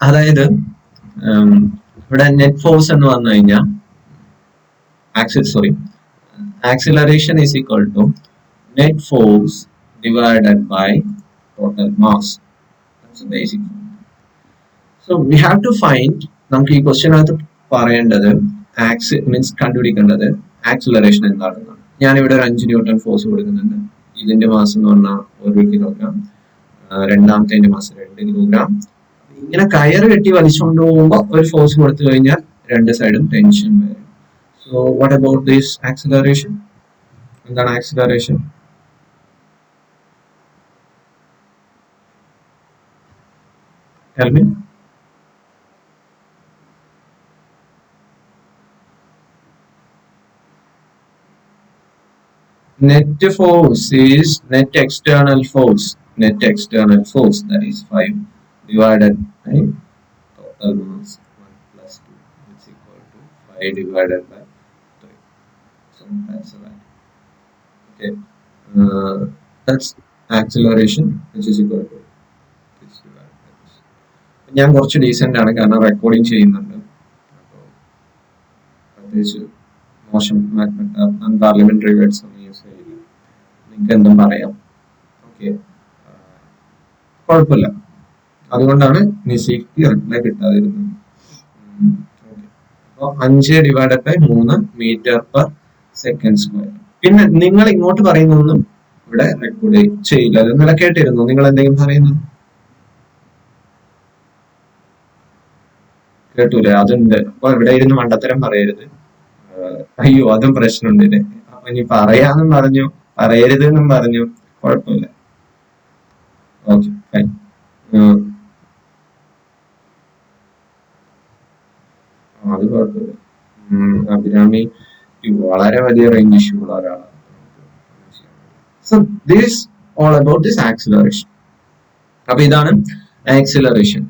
അതായത് ഇവിടെ net force എന്ന് പറഞ്ഞു കഴിഞ്ഞാൽ acceleration is equal to net force divided by total mass. That's the basic. So we have to find, നമുക്ക് ഈ ക്വസ്റ്റ്യൻ അകത്ത് പറയേണ്ടത് മീൻസ് കണ്ടുപിടിക്കേണ്ടത് ആക്സിലറേഷൻ എന്താണെന്നാണ്. ഞാനിവിടെ ഒരു 5 ന്യൂട്ടൺ ഫോഴ്സ് കൊടുക്കുന്നുണ്ട്. ഇതിന്റെ മാസം എന്ന് പറഞ്ഞാൽ 1 കിലോഗ്രാം, രണ്ടാമത്തെ മാസം 2 കിലോഗ്രാം. ഇങ്ങനെ കയറ് കെട്ടി വലിച്ചുകൊണ്ട് പോകുമ്പോൾ ഒരു ഫോഴ്സ് കൊടുത്തു കഴിഞ്ഞാൽ രണ്ട് സൈഡും ടെൻഷൻ വരും. So what about this acceleration? എന്താണ് acceleration? Tell me. Net force is net external force. Net external force, that is 5 divided by total mass 1 plus 2 is equal to 5 divided by 3. So that's right. Okay. That's acceleration which is equal to this divided by this. ഞാൻ കുറച്ച് decent ആണ് കാരണം recording ചെയ്യുന്നുണ്ട്. അപ്പോൾ പ്രത്യേകിച്ച് മോശം parliamentary words ഒന്നും use ചെയ്യില്ല. നിങ്ങൾക്ക് എന്തും പറയാം. ഓക്കെ, കുഴപ്പമില്ല. അതുകൊണ്ടാണ് നിസീക്ക് റിപ്ലൈ കിട്ടാതിരുന്നത്. അപ്പോൾ 5 divided by 3 metre per second square. പിന്നെ നിങ്ങൾ ഇങ്ങോട്ട് പറയുന്നൊന്നും ഇവിടെ റെക്കോർഡ് ചെയ്യില്ല. അത് ഇന്നലെ കേട്ടിരുന്നു. നിങ്ങൾ എന്തെങ്കിലും പറയുന്നു കേട്ടൂലേ? അതുണ്ട്. അപ്പൊ ഇവിടെ ഇരുന്ന് മണ്ടത്തരം പറയരുത്. അയ്യോ, അതും പ്രശ്നമുണ്ട്. അപ്പൊ ഇനി പറയാന്നും പറഞ്ഞു, പറയരുത് എന്നും പറഞ്ഞു. കുഴപ്പമില്ല. Okay, fine. അത് കുഴപ്പമില്ല. അഭിരാമി വളരെ വലിയ റേഞ്ച് ഇഷ്യൂ ഉള്ള ഒരാളാണ്. So this all about this acceleration. അപ്പൊ ഇതാണ് ആക്സിലറേഷൻ.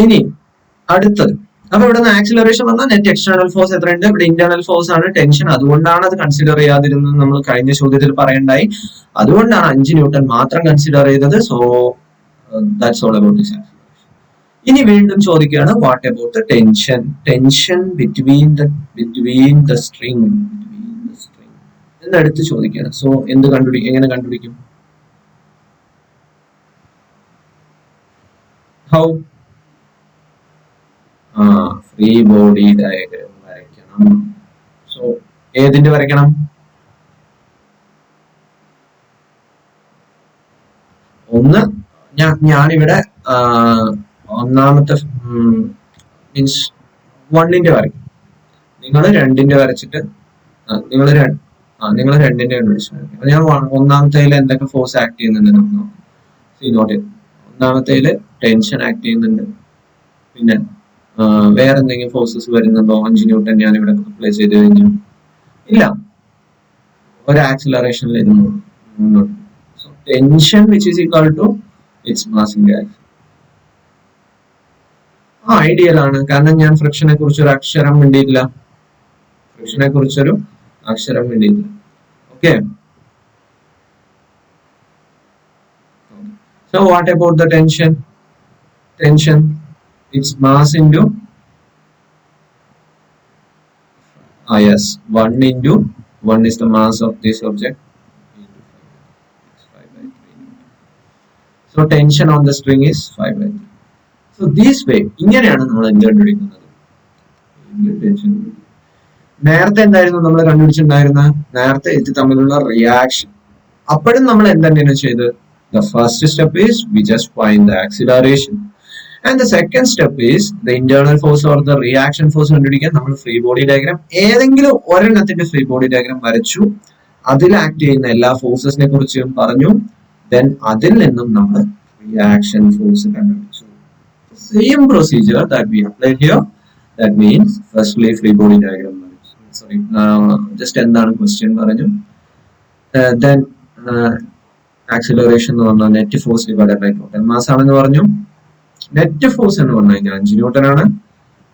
ഇനി അടുത്തത്, അപ്പൊ ഇവിടെ നിന്ന് ആക്സിലറേഷൻ വന്നാൽ നെറ്റ് എക്സ്റ്റേണൽ ഫോഴ്സ് എത്രയുണ്ട്? ഇവിടെ ഇന്റേണൽ ഫോഴ്സ് ആണ് ടെൻഷൻ. അതുകൊണ്ടാണ് അത് കൺസിഡർ ചെയ്യാതിരുന്നത്. നമ്മൾ കഴിഞ്ഞ ചോദ്യത്തിൽ പറയണ്ടായി. അതുകൊണ്ടാണ് 5 ന്യൂട്ടൺ മാത്രം കൺസിഡർ ചെയ്തത്. So that's all about this acceleration. ഇനി വീണ്ടും ചോദിക്കുകയാണ്, what about the tension? Tension between the string എന്നെടുത്ത് ചോദിക്കുകയാണ്. സോ എങ്ങനെ കണ്ടുപിടിക്കും? ഹൗ? ഫ്രീ ബോഡി ഡയഗ്രം വരയ്ക്കണം. സോ ഏതിന്റെ വരയ്ക്കണം? ഒന്ന് ഞാനിവിടെ ഒന്നാമത്തെ മീൻസ് 1ന്റെ വരയ്ക്കും. നിങ്ങൾ 2ന്റെ വരച്ചിട്ട് നിങ്ങൾ 2ന്റെ കണ്ടുപിടിച്ചു. ഞാൻ ഒന്നാമത്തേല് എന്തൊക്കെ ഫോഴ്സ് ആക്ട് ചെയ്യുന്നുണ്ട് നമുക്ക് നോക്കാം. ഒന്നാമത്തേല് ടെൻഷൻ ആക്ട് ചെയ്യുന്നുണ്ട്. പിന്നെ വേറെ എന്തെങ്കിലും ഫോഴ്സസ് വരുന്നുണ്ടോ? 5 ന്യൂട്ടൺ ഞാൻ ഇവിടെ അപ്ലൈ ചെയ്ത് കഴിഞ്ഞു ഇല്ല. ഒരു ആക്സിലറേഷനിൽ ഇരുന്നു മുന്നോട്ട്. So tension which is equal to its mass into acceleration. Ideal ആണ്, കാരണം ഞാൻ ഫ്രിക്ഷനെ കുറിച്ചൊരു അക്ഷരം വേണ്ടിയില്ല. Okay. So what about the tension? Its mass into yes, 1 into 1 is the mass of this object. So tension on the string is 5/3. So this way, ഇങ്ങനെയാണ് നമ്മൾ എന്ത് കണ്ടുപിടിക്കുന്നത്? ടെൻഷൻ. നേരത്തെ എന്തായിരുന്നു നമ്മൾ കണ്ടുപിടിച്ചിട്ടുണ്ടായിരുന്നത്? നേരത്തെ ഇത് തമ്മിലുള്ള റിയാക്ഷൻ. അപ്പോഴും നമ്മൾ എന്തെങ്കിലും ചെയ്ത്, the first step is we just find the acceleration. And the second step is the internal force or the reaction force കണ്ടുപിടിക്കാൻ നമ്മൾ ഫ്രീ ബോഡി ഡയഗ്രാം ഏതെങ്കിലും ഒരെണ്ണത്തിന്റെ ഫ്രീ ബോഡി ഡയഗ്രാം വരച്ചു. അതിൽ ആക്ട് ചെയ്യുന്ന എല്ലാ ഫോഴ്സസിനെ കുറിച്ചും പറഞ്ഞു. ദെൻ അതിൽ നിന്നും നമ്മൾ റിയാക്ഷൻ ഫോഴ്സ് കണ്ടുപിടിച്ചു. Same procedure that we applied here. That means firstly free body diagram വരച്ചു. സോറി, ജസ്റ്റ് എന്താണ് ക്വസ്റ്റ്യൻ പറഞ്ഞു. ദെൻ ആക്സിലറേഷൻ എന്ന് പറഞ്ഞാൽ net force divided by total mass ആണെന്ന് പറഞ്ഞു. നെറ്റ് ഫോഴ്സ് എന്ന് പറഞ്ഞു കഴിഞ്ഞാൽ 5 ന്യൂട്ടൺ ആണ്.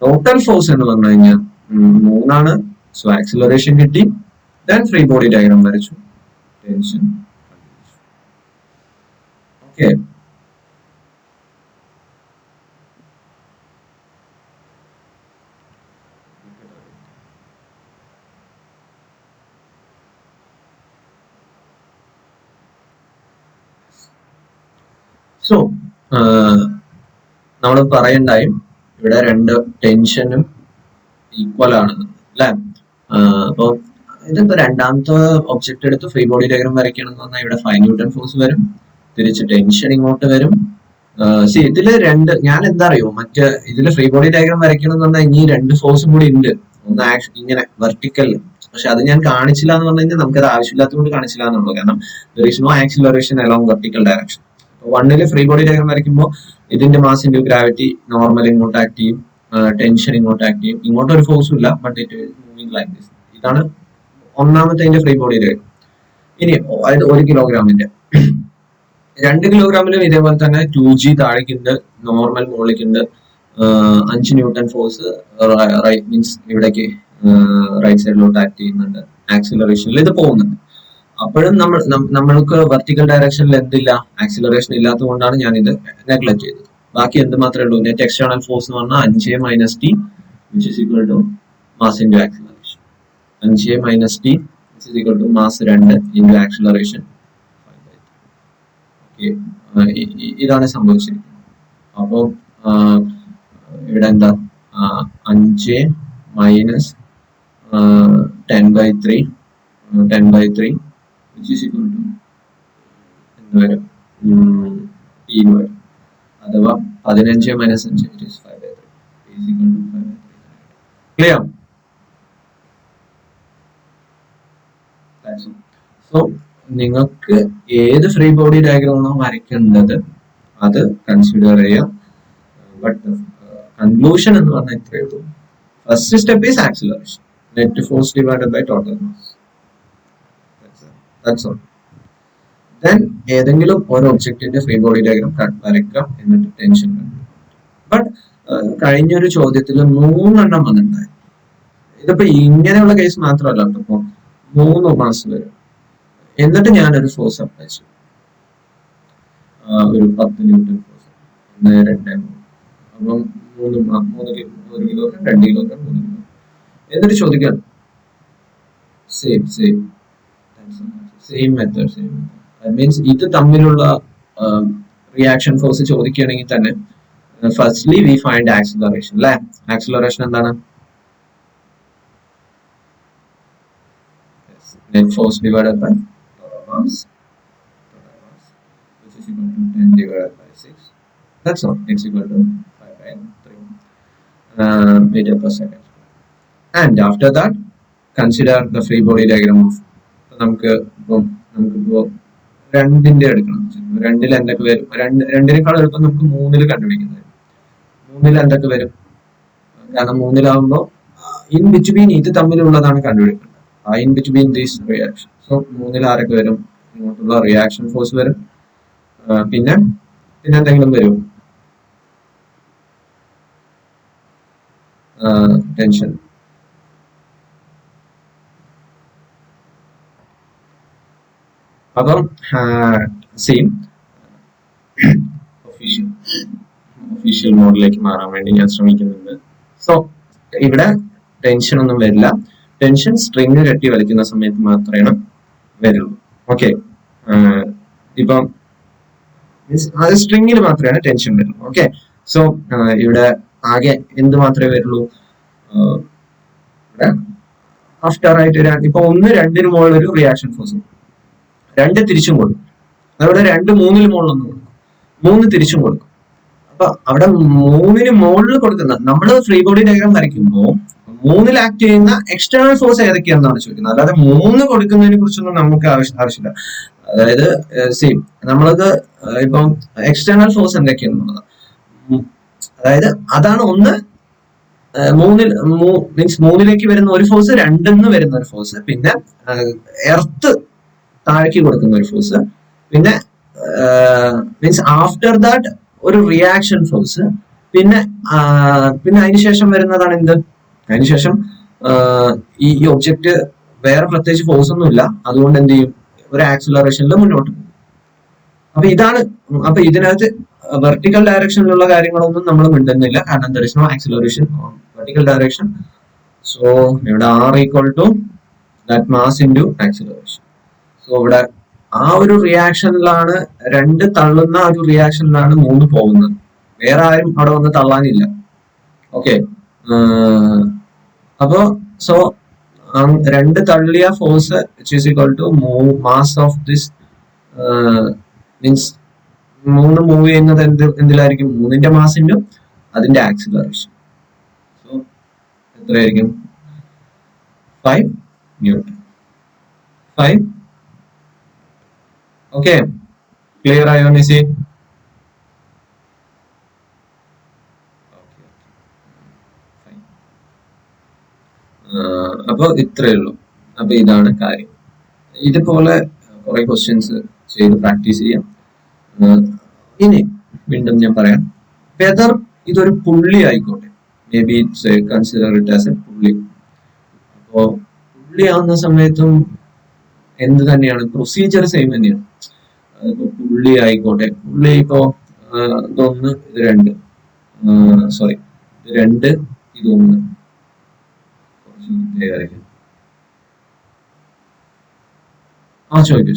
ടോട്ടൽ ഫോഴ്സ് എന്ന് പറഞ്ഞു കഴിഞ്ഞാൽ 3 ആണ്. സോ ആക്സിലറേഷൻ കിട്ടി. ദെൻ ഫ്രീ ബോഡി ഡയഗ്രാം വരച്ചു. ടെൻഷൻ. ഓക്കെ. സോ നമ്മൾ പറയണ്ടായും ഇവിടെ രണ്ട് ടെൻഷനും ഈക്വൽ ആണെന്ന് അല്ലെ. അപ്പൊ ഇതിപ്പോ രണ്ടാമത്തെ ഒബ്ജക്റ്റ് എടുത്ത് ഫ്രീ ബോഡി ഡയഗ്രാം വരയ്ക്കണമെന്ന് പറഞ്ഞാൽ ഇവിടെ 5 ന്യൂട്ടൺ ഫോഴ്സ് വരും, തിരിച്ച് ടെൻഷൻ ഇങ്ങോട്ട് വരും. ഇതില് രണ്ട്, ഞാൻ എന്താ അറിയോ, മറ്റേ ഇതില് ഫ്രീ ബോഡി ഡയഗ്രാം വരയ്ക്കണം എന്ന് പറഞ്ഞാൽ ഇനി രണ്ട് ഫോഴ്സും കൂടി ഉണ്ട്. ഒന്ന് ഇങ്ങനെ വെർട്ടിക്കൽ, പക്ഷെ അത് ഞാൻ കാണിച്ചില്ല എന്ന് പറഞ്ഞു കഴിഞ്ഞാൽ നമുക്കത് ആവശ്യമില്ലാത്തതുകൊണ്ട് കാണിച്ചില്ല എന്നുള്ളൂ. കാരണം there is no acceleration along vertical direction. വണ്ണില് ഫ്രീ ബോഡി ഡയഗ്രാം വരയ്ക്കുമ്പോൾ ഇതിന്റെ മാസ് ഇൻഡ്യൂ ഗ്രാവിറ്റി നോർമൽ ഇങ്ങോട്ട് ആക്ട് ചെയ്യും, ടെൻഷൻ ഇങ്ങോട്ട് ആക്ട് ചെയ്യും. ഇങ്ങോട്ട് ഒരു ഫോഴ്സും ഇല്ല, but it moving like this. ഇതാണ് ഒന്നാമത്തെ ഫ്രീ ബോഡി ഡയഗ്രാം. ഇനി അതായത് 1 കിലോഗ്രാമിന്റെ 2 കിലോഗ്രാമിലും ഇതേപോലെ തന്നെ 2G താഴേക്കുണ്ട്, നോർമൽ മുകളിലേക്കുണ്ട്, 5 ന്യൂട്ടൺ ഫോഴ്സ് മീൻസ് ഇവിടേക്ക് റൈറ്റ് സൈഡിലോട്ട് ആക്ട് ചെയ്യുന്നുണ്ട്, ആക്സിലറേഷനിൽ ഇത് പോകുന്നുണ്ട്. അപ്പോഴും നമ്മൾക്ക് വെർട്ടിക്കൽ ഡയറക്ഷനിൽ എന്തില്ല, ആക്സിലറേഷൻ ഇല്ലാത്തത് കൊണ്ടാണ് ഞാൻ ഇത് നെഗ്ലക്ട് ചെയ്തത്. ബാക്കി എന്ത് മാത്രമേ ഉള്ളൂ, നെറ്റ് എക്സ്റ്റേണൽ ഫോഴ്സ് എന്ന് പറഞ്ഞാൽ 5 minus T which is equal to mass into acceleration. 5 minus T which is equal to mass 2 into acceleration. ഇതാണ് സംഭവിച്ചിരിക്കുന്നത്. അപ്പോൾ ഇവിടെ എന്താ 5 minus 10/3 which is equal to എന്ത് വരും, ടി വരും. അഥവാ 15 minus 5 which is 5/3 is equal to 5/3. Clear? So നിങ്ങൾക്ക് ഏത് ഫ്രീ ബോഡി ഡയഗ്രാമാണോ വരയ്ക്കേണ്ടത് അത് കൺസിഡർ ചെയ്യാം. ബട്ട് കൺക്ലൂഷൻ എന്ന് പറഞ്ഞാൽ ഇത്രയേ ഉള്ളൂ. First step is acceleration, net force divided by total mass. That's all. Then ഏതെങ്കിലും ഒരു ഒബ്ജക്റ്റിന്റെ ഫ്രീ ബോഡി ഡയഗ്രാം വരയ്ക്കാം, എന്നിട്ട് ടെൻഷൻ കണ്ടു. ബട്ട് കഴിഞ്ഞൊരു ചോദ്യത്തിൽ 3 എണ്ണം വന്നിട്ടുണ്ടായി. ഇതിപ്പോ ഇങ്ങനെയുള്ള കേസ് മാത്രമല്ല കേട്ടോ, ഇപ്പൊ 3 മാസ് വരും, എന്നിട്ട് ഞാനൊരു ഫോഴ്സ് അപ്ലൈ ചെയ്യും, ഒരു 10 ന്യൂട്ടൺ ഫോഴ്സ്, 1, 2, 3. അപ്പം 1 കിലോഗ്രാം 2 കിലോഗ്രാം 3 കിലോഗ്രാം, എന്നിട്ട് ചോദിക്കാം സെയിം മെത്തേഡ്. ദാറ്റ് മീൻസ് ഇത് തമ്മിലുള്ള റിയാക്ഷൻ ഫോഴ്സ് ചോദിക്കുകയാണെങ്കിൽ തന്നെ ഫസ്റ്റ്ലി വി ഫൈൻഡ് ആക്സിലറേഷൻ അല്ലെ. ആക്സിലറേഷൻ എന്താണ്? Net force divided by total mass which is equal to 10 divided by 6. That's all. It's equal to 5/3 meter per second. And after that consider the free body diagram of നമുക്കിപ്പോ രണ്ടിന്റെ എടുക്കണം. 2-ൽ എന്തൊക്കെ വരും, 2-നേക്കാൾ എളുപ്പം നമുക്ക് 3-ൽ കണ്ടുപിടിക്കുന്നത്. 3-ൽ എന്തൊക്കെ വരും, കാരണം 3-ലാവുമ്പോ ഇൻ ബിറ്റ്വീൻ ഇത് തമ്മിലുള്ളതാണ് കണ്ടുപിടിക്കേണ്ടത്. In between these reaction. So 3-ൽ ആരൊക്കെ വരും, ഇങ്ങോട്ടുള്ള റിയാക്ഷൻ ഫോഴ്സ് വരും, പിന്നെ എന്തെങ്കിലും വരും, ടെൻഷൻ. അപ്പം സെയിം ഒഫീഷ്യൽ മോഡിലേക്ക് മാറാൻ വേണ്ടി ഞാൻ ശ്രമിക്കുന്നുണ്ട്. സോ ഇവിടെ ടെൻഷൻ ഒന്നും വരില്ല, ടെൻഷൻ സ്ട്രിങ് കെട്ടി വലിക്കുന്ന സമയത്ത് മാത്രമേ വരുള്ളൂ. ഓക്കെ, ഇപ്പം അത് സ്ട്രിങ്ങിൽ മാത്രമേ ടെൻഷൻ വരുള്ളൂ. ഓക്കെ, സോ ഇവിടെ ആകെ എന്ത് മാത്രമേ വരുള്ളൂ, ഇവിടെ ആഫ്റ്റർ ആയിട്ട് ഇപ്പൊ 1, 2-ന് മുകളിൽ ഒരു റിയാക്ഷൻ ഫോഴ്സ്, 2 തിരിച്ചും കൊടുക്കും. അവിടെ 2 3-ന് മുകളിലൊന്നും കൊടുക്കും, 3 തിരിച്ചും കൊടുക്കും. അപ്പൊ അവിടെ 3-ന് മുകളിൽ കൊടുക്കുന്ന, നമ്മൾ ഫ്രീ ബോഡി ഡയഗ്രാം വരയ്ക്കുമ്പോൾ 3-ൽ ആക്ട് ചെയ്യുന്ന എക്സ്റ്റേണൽ ഫോഴ്സ് ഏതൊക്കെയാണെന്നാണ് ചോദിക്കുന്നത്. അല്ലാതെ 3 കൊടുക്കുന്നതിനെ കുറിച്ചൊന്നും നമുക്ക് ആവശ്യമില്ല. അതായത് സെയിം നമ്മളത് ഇപ്പം എക്സ്റ്റേണൽ ഫോഴ്സ് എന്തൊക്കെയാണെന്നുള്ളത്, അതായത് അതാണ് ഒന്ന് 3-ലേക്ക് വരുന്ന ഒരു ഫോഴ്സ്, 2-ന്ന് വരുന്ന ഒരു ഫോഴ്സ്, പിന്നെ എർത്ത് താഴേക്ക് കൊടുക്കുന്ന ഒരു ഫോഴ്സ്, പിന്നെ മീൻസ് ആഫ്റ്റർ ദാറ്റ് ഒരു റിയാക്ഷൻ ഫോഴ്സ്, പിന്നെ അതിനുശേഷം വരുന്നതാണ് എന്ത്, അതിനുശേഷം ഈ ഒബ്ജക്റ്റ് വേറെ പ്രത്യേകിച്ച് ഫോഴ്സ് ഒന്നും ഇല്ല, അതുകൊണ്ട് എന്ത് ചെയ്യും, ഒരു ആക്സിലറേഷനിൽ മുന്നോട്ട് പോകും. അപ്പൊ ഇതാണ്. അപ്പൊ ഇതിനകത്ത് വെർട്ടിക്കൽ ഡയറക്ഷനിലുള്ള കാര്യങ്ങളൊന്നും നമ്മൾ മിണ്ടുന്നില്ല, കാരണം there is no acceleration on vertical direction. So ഇവിടെ R equal to that mass into acceleration. So ഇവിടെ ആ ഒരു റിയാക്ഷനിലാണ്, രണ്ട് തള്ളുന്ന ആ ഒരു റിയാക്ഷനിലാണ് മൂന്ന് പോകുന്നത്. വേറെ ആരും അവിടെ വന്ന് തള്ളാനില്ല. ഓക്കെ. അപ്പോ സോ രണ്ട് തള്ളിയ force which is equal to mass of this means മൂന്ന് മൂവ് ചെയ്യുന്നത് എന്തിലായിരിക്കും? മൂന്നിന്റെ മാസ് ഇൻറ്റു അതിന്റെ ആക്സിലറേഷൻ. സോ എത്രയായിരിക്കും? 5 ന്യൂട്ടൺ. 5. ഓക്കെ, ക്ലിയർ ആയോ നിസി? അപ്പൊ ഇത്രയേ ഉള്ളൂ. അപ്പൊ ഇതാണ് കാര്യം. ഇതുപോലെ കുറെ ക്വസ്റ്റ്യൻസ് ചെയ്ത് പ്രാക്ടീസ് ചെയ്യാം. ഇനി വീണ്ടും ഞാൻ പറയാം, വെദർ ഇതൊരു പുള്ളി ആയിക്കോട്ടെ, may be it's consider it as A പുള്ളി. അപ്പോ പുള്ളി ആവുന്ന സമയത്തും എന്ത് തന്നെയാണ് പ്രൊസീജിയർ സെയിം തന്നെയാണ്. ഇപ്പൊ പുള്ളി ആയിക്കോട്ടെ, പുള്ളി ഇപ്പോ ഇതൊന്ന് ഇത് രണ്ട്, സോറി ഇത് രണ്ട് ഇതൊന്ന്, ചോദിക്കൂ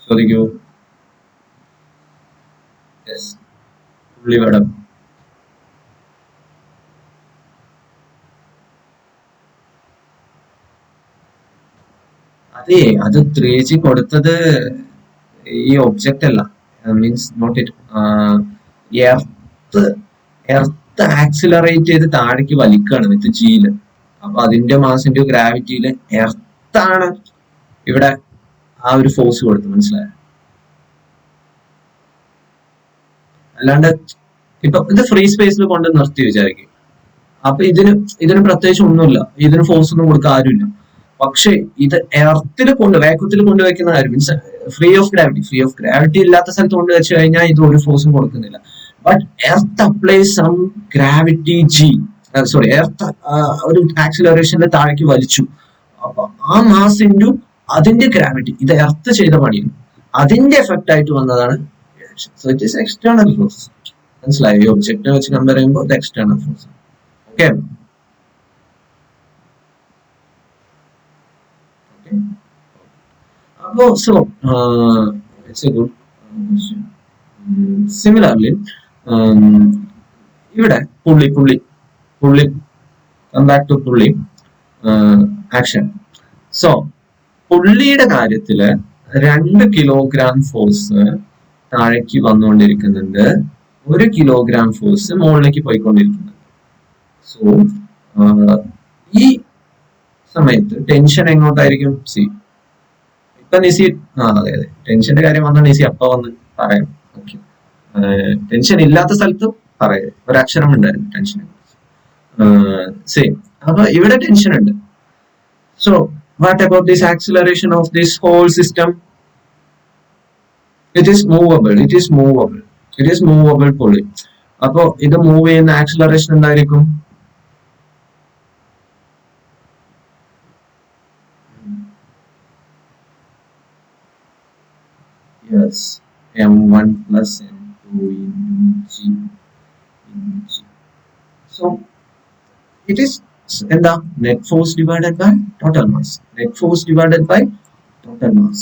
ചോദിക്കൂ. യെസ്, പുള്ളി വേണം. അതെ, അത് 3G കൊടുത്തത് ഈ ഒബ്ജക്റ്റ് അല്ല, means not it, earth earth accelerate ചെയ്ത് താഴേക്ക് വലിക്കുകയാണ് വിത്ത് ജിയില്. അപ്പൊ അതിന്റെ മാസിന്റെ ഗ്രാവിറ്റിയില് എർത്താണ് ഇവിടെ ആ ഒരു ഫോഴ്സ് കൊടുത്തു, മനസ്സിലായോ? അല്ലാണ്ട് ഇപ്പൊ ഇത് ഫ്രീ സ്പേസിൽ കൊണ്ട് നിർത്തി വിചാരിക്കും, അപ്പൊ ഇതിന് പ്രത്യേകിച്ച് ഒന്നുമില്ല, ഇതിന് ഫോഴ്സ് ഒന്നും കൊടുക്കാൻ ആരുമില്ല. പക്ഷെ ഇത് എർത്തിൽ വേക്കത്തിൽ കൊണ്ടുവയ്ക്കുന്ന കാര്യം, മീൻസ് ഫ്രീ ഓഫ് ഗ്രാവിറ്റി ഇല്ലാത്ത സ്ഥലത്ത് കൊണ്ട് വെച്ച് കഴിഞ്ഞാൽ ഇത് ഒരു ഫോഴ്സും കൊടുക്കുന്നില്ല. But earth applies some gravity g, sorry earth ഒരു ആക്സിലറേഷന്റെ താഴേക്ക് വലിച്ചു. അപ്പൊ ആ മാസ് ഇൻറ്റു അതിന്റെ ഗ്രാവിറ്റി, ഇത് എർത്ത് ചെയ്ത പണിയാണ്, അതിന്റെ എഫക്റ്റ് ആയിട്ട് വന്നതാണ് reaction. So it is external force. മനസ്സിലായോ? ഈ ഒബ്ജക്റ്റിനെ വെച്ച് കമ്പയർ ചെയ്യുമ്പോൾ ഇത് external force. Okay. So it's a good question. Similarly, ഇവിടെ പുള്ളി come back to പുള്ളി ആക്ഷൻ. സോ പുള്ളിയുടെ കാര്യത്തില് 2 കിലോഗ്രാം ഫോഴ്സ് താഴേക്ക് വന്നുകൊണ്ടിരിക്കുന്നുണ്ട്, 1 കിലോഗ്രാം ഫോഴ്സ് മുകളിലേക്ക് പോയിക്കൊണ്ടിരിക്കുന്നുണ്ട്. സോ ഈ സമയത്ത് ടെൻഷൻ എങ്ങോട്ടായിരിക്കും? സി ഇപ്പൊ നിസി, അതെ ടെൻഷന്റെ കാര്യം വന്നാൽ നിസി അപ്പ വന്ന് പറയാം. ഓക്കെ, ടെൻഷൻ ഇല്ലാത്ത സ്ഥലത്ത് പറയാം, ഒരക്ഷരം ഉണ്ടായിരുന്നു ടെൻഷനെ കുറിച്ച്. സെയിം, അപ്പൊ ഇവിടെ ടെൻഷൻ ഉണ്ട്. So what about this acceleration of this whole system? It is movable pulley. അപ്പൊ ഇത് മൂവ് ചെയ്യുന്ന ആക്സിലറേഷൻ എന്തായിരിക്കും? Yes, m1 plus m2 into g. So it is net force divided by total mass. Net force divided by total mass.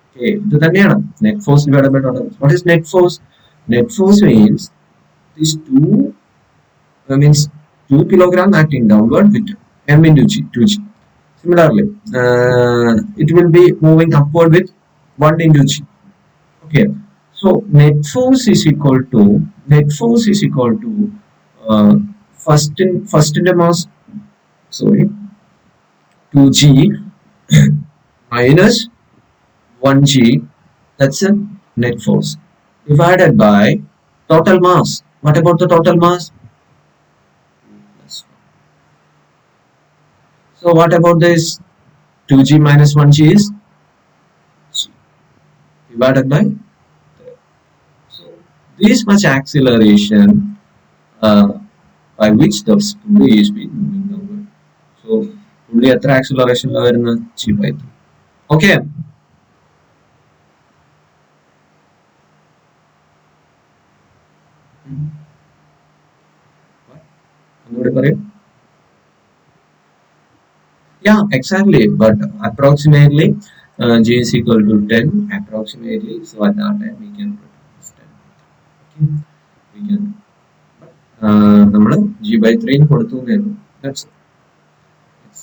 Okay, ഇത് തന്നെയാണ് net force divided by total mass. What is net force? Net force means these means 2 kilogram acting downward with m into g, 2g. Similarly, it will be moving upward with 1 into g. Okay, so net force is equal to first in the mass, sorry, 2g minus 1g, that's a net force, divided by total mass. What about the total mass? So what about this? 2g minus 1g is g divided by, so this much acceleration by which the pulley is being moving downward. So pulley എത്ര acceleration ല വരുന്നത്? g by 3. Okay, ഒന്നുകൂടി പറയൂ. Yeah, exactly. But approximately G is equal to 10 approximately. So at that time we can put this 10. Okay. We can നമ്മൾ G/3 കൊടുത്തു എന്നേയുള്ളൂ. That's it. It's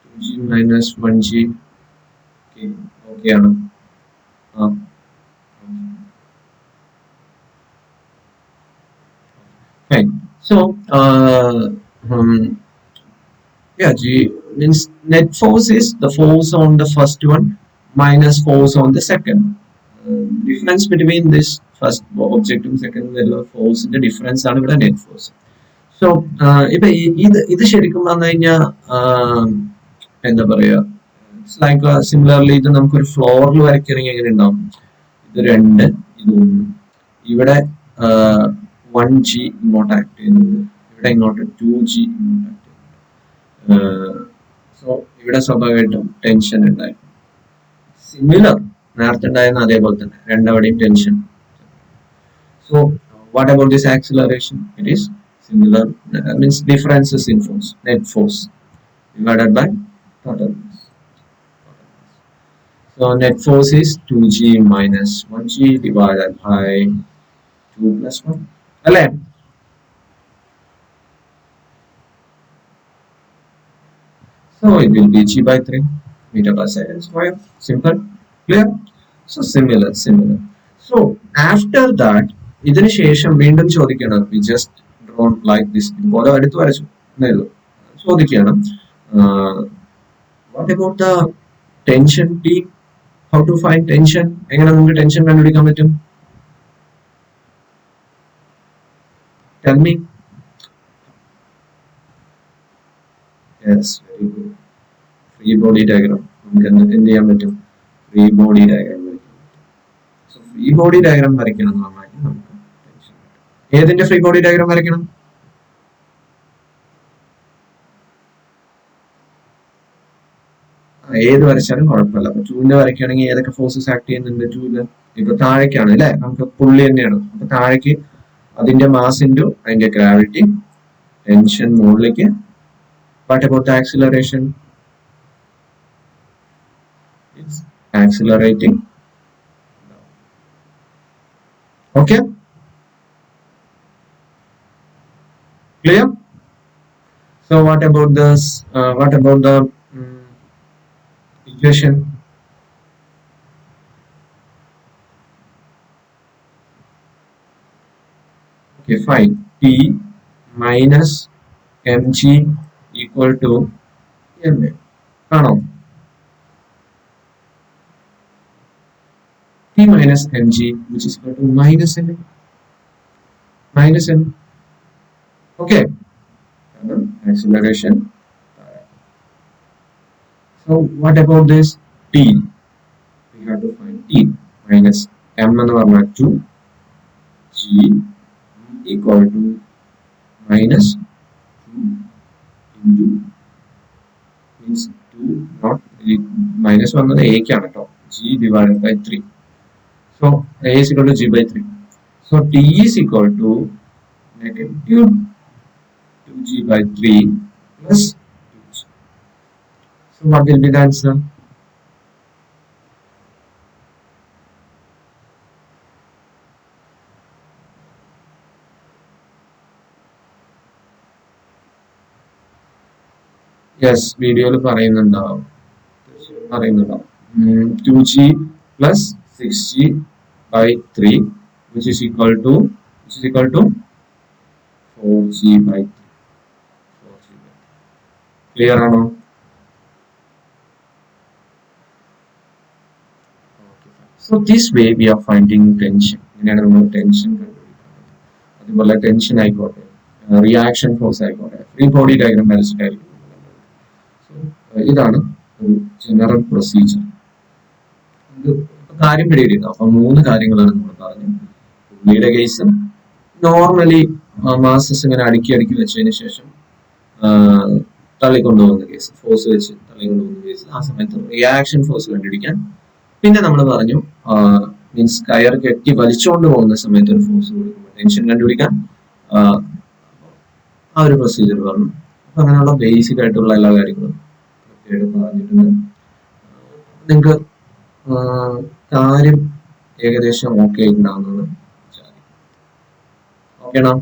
2G minus 1G. Okay. Okay ആണ്. Fine. So yeah, G means net force is the force on the first one minus force on the second. Difference between this first object and second force in the difference ആണ് ഇവിടെ net force. So ഇപ്പൊ ഇത് ശരിക്കും പറഞ്ഞു കഴിഞ്ഞാൽ എന്താ പറയാ, it's like similarly ഇത് നമുക്കൊരു ഫ്ലോറിൽ വരയ്ക്കണമെങ്കിൽ എങ്ങനെ ഉണ്ടാവും? ഇത് 2 ഇത് 1 ഇവിടെ 1G ഇങ്ങോട്ട് ആക്ട് ചെയ്യുന്നുണ്ട്, ഇവിടെ ഇങ്ങോട്ട് 2G ഇങ്ങോട്ട് ആക്ട് ചെയ്യുന്നുണ്ട്. സോ ഇവിടെ സ്വാഭാവികമായിട്ടും ടെൻഷൻ ഉണ്ടായിരുന്നു. സിമിലർ നേരത്തെ ഉണ്ടായിരുന്ന അതേപോലെ തന്നെ രണ്ടവിടെയും tension. So what about this acceleration? It is similar, means differences in force, net force divided by total mass. So net force is 2G minus 1G divided by 2 plus 1. Alle? So it will be G by 3 meter per second square. Simple, clear? So similar. So after that, ഇതിന് ശേഷം വീണ്ടും ചോദിക്കണം, we just drawn like this. ഇതുപോലെ എടുത്തു വരച്ചു ചോദിക്കുകയാണ്, what about the tension T? How to find tension? എങ്ങനെ നമുക്ക് ടെൻഷൻ കണ്ടുപിടിക്കാൻ പറ്റും? Tell me. Yes, very good. Free body diagram. നമുക്ക് എന്ത് ചെയ്യാൻ പറ്റും? Free body diagram. So free body diagram വരയ്ക്കണം എന്ന് പറഞ്ഞാൽ നമുക്ക് ടെൻഷൻ. ഏതിന്റെ free body diagram വരയ്ക്കണം? ഏത് വരച്ചാലും കുഴപ്പമില്ല. അപ്പൊ ടൂവിന്റെ വരയ്ക്കുകയാണെങ്കിൽ ഏതൊക്കെ ഫോഴ്സസ് ആക്ട് ചെയ്യുന്നുണ്ട് ടൂവില്? ഇപ്പൊ താഴേക്കാണ് അല്ലെ, നമുക്ക് പുള്ളി തന്നെയാണ്. അപ്പൊ താഴേക്ക് അതിന്റെ മാസ് ഇൻറ്റു അതിന്റെ ഗ്രാവിറ്റി, ടെൻഷൻ മുകളിലേക്ക്. What about the acceleration? It's accelerating. Okay, clear? So what about this? What about the equation? Okay, fine. P minus mg equal to ma. ആണോ? P minus mg which is equal to minus m. Minus m. Okay. Acceleration. So what about this T? We have to find T minus m എന്ന് പറഞ്ഞാൽ 2 G equal to minus 2 into means 2 not minus വന്നത് a ക്കാണ് കേട്ടോ, G divided by 3. So a is equal to G by 3. So T is equal to negative 2G by 3 plus. So what will be the answer? Yes, video പറയുന്നുണ്ടാവും 2G plus 6G by 3 which is equal to 4G by 3. Clear ആണോ? So this way we are finding tension. ഇങ്ങനെയാണ് നമ്മൾ tension കണ്ടുപിടിക്കുന്നത്. അതുപോലെ tension ആയിക്കോട്ടെ, reaction force ആയിക്കോട്ടെ, free body diagram വരച്ചിട്ടായിരിക്കും. So ഇതാണ് ഒരു general procedure. ഇത് കാര്യം പിടികിട്ടിയിരുന്നു. അപ്പൊ 3 കാര്യങ്ങളാണ് നമ്മൾ പറഞ്ഞത്. പുള്ളിയുടെ കേസ് നോർമലി മാസസ് ഇങ്ങനെ അടുക്കി വെച്ചതിന് ശേഷം തള്ളിക്കൊണ്ടുപോകുന്ന കേസ്, ഫോഴ്സ് വെച്ച് തള്ളിക്കൊണ്ടുപോകുന്ന കേസ്. ആ സമയത്ത് റിയാക്ഷൻ ഫോഴ്സ് കണ്ടുപിടിക്കാൻ. പിന്നെ നമ്മൾ പറഞ്ഞു മീൻസ് കയർ കെട്ടി വലിച്ചുകൊണ്ട് പോകുന്ന സമയത്ത് ഒരു ഫോഴ്സ് കൊടുക്കുമ്പോൾ ടെൻഷൻ കണ്ടുപിടിക്കാൻ. ആ ഒരു പ്രൊസീജിയർ പറഞ്ഞു. അപ്പൊ അങ്ങനെയുള്ള ബേസിക് ആയിട്ടുള്ള എല്ലാ കാര്യങ്ങളും കൃത്യമായിട്ട് പറഞ്ഞിട്ടുണ്ട്. നിങ്ങൾക്ക് കാര്യം ഏകദേശം ഓക്കെ ഉണ്ടാവുന്നത്. ഓക്കേണോ?